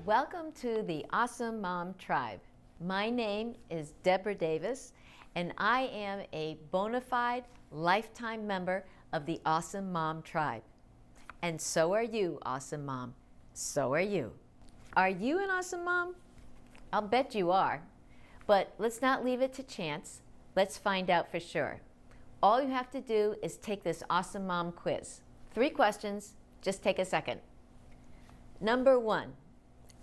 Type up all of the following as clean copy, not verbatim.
Welcome to the Awesome Mom Tribe. My name is Deborah Davis, and I am a bona fide lifetime member of the Awesome Mom Tribe. And so are you, Awesome Mom. So are you. Are you an awesome mom? I'll bet you are. But let's not leave it to chance. Let's find out for sure. All you have to do is take this Awesome Mom quiz. 3 questions, just take a second. Number 1.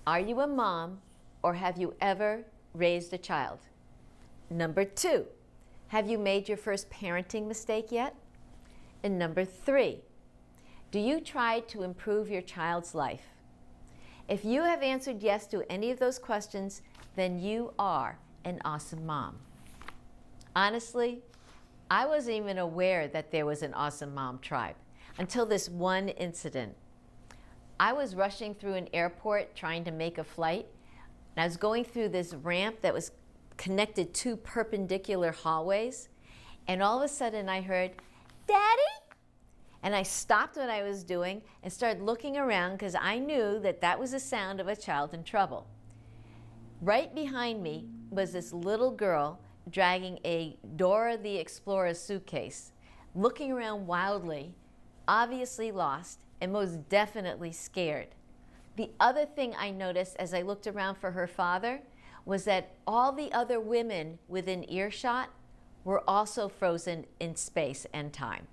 Are you a mom or have you ever raised a child? Number 2, have you made your first parenting mistake yet? And number 3, do you try to improve your child's life? If you have answered yes to any of those questions, then you are an awesome mom. Honestly, I wasn't even aware that there was an Awesome Mom Tribe until this one incident. I was rushing through an airport trying to make a flight, and I was going through this ramp that was connected 2 perpendicular hallways, and all of a sudden I heard, "Daddy?" And I stopped what I was doing and started looking around because I knew that that was the sound of a child in trouble. Right behind me was this little girl dragging a Dora the Explorer suitcase, looking around wildly, obviously lost, and most definitely scared. The other thing I noticed as I looked around for her father was that all the other women within earshot were also frozen in space and time,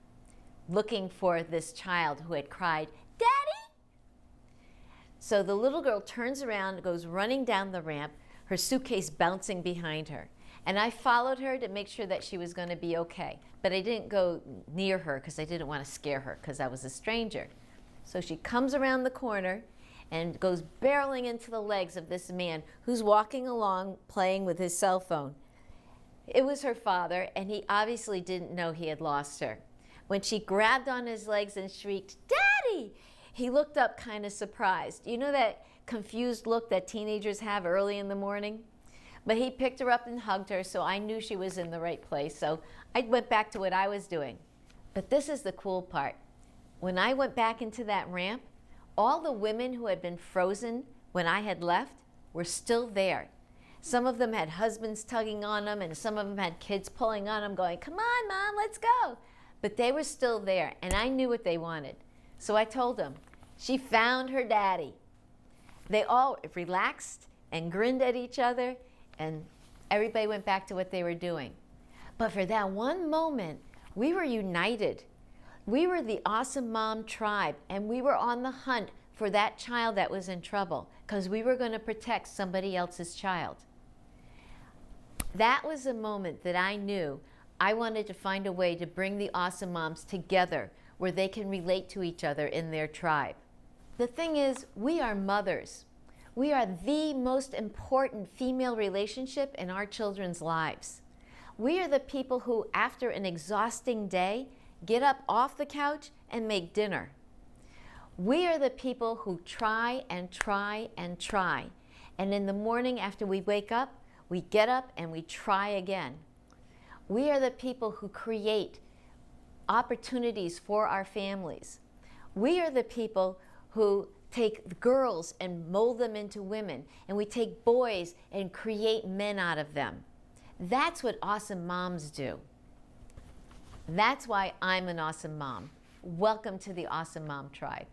looking for this child who had cried, "Daddy!" So the little girl turns around, goes running down the ramp, her suitcase bouncing behind her. And I followed her to make sure that she was going to be okay. But I didn't go near her because I didn't want to scare her because I was a stranger. So she comes around the corner and goes barreling into the legs of this man who's walking along playing with his cell phone. It was her father, and he obviously didn't know he had lost her. When she grabbed on his legs and shrieked, "Daddy!" he looked up kind of surprised. You know that confused look that teenagers have early in the morning? But he picked her up and hugged her, so I knew she was in the right place. So I went back to what I was doing. But this is the cool part. When I went back into that ramp, all the women who had been frozen when I had left were still there. Some of them had husbands tugging on them, and some of them had kids pulling on them, going, "Come on, Mom, let's go." But they were still there, and I knew what they wanted. So I told them, she found her daddy. They all relaxed and grinned at each other, and everybody went back to what they were doing. But for that one moment, we were united. We were the Awesome Mom Tribe, and we were on the hunt for that child that was in trouble because we were going to protect somebody else's child. That was a moment that I knew I wanted to find a way to bring the awesome moms together where they can relate to each other in their tribe. The thing is, we are mothers. We are the most important female relationship in our children's lives. We are the people who, after an exhausting day, get up off the couch and make dinner. We are the people who try and try and try. And in the morning after we wake up, we get up and we try again. We are the people who create opportunities for our families. We are the people who take girls and mold them into women, and we take boys and create men out of them. That's what awesome moms do. That's why I'm an awesome mom. Welcome to the Awesome Mom Tribe.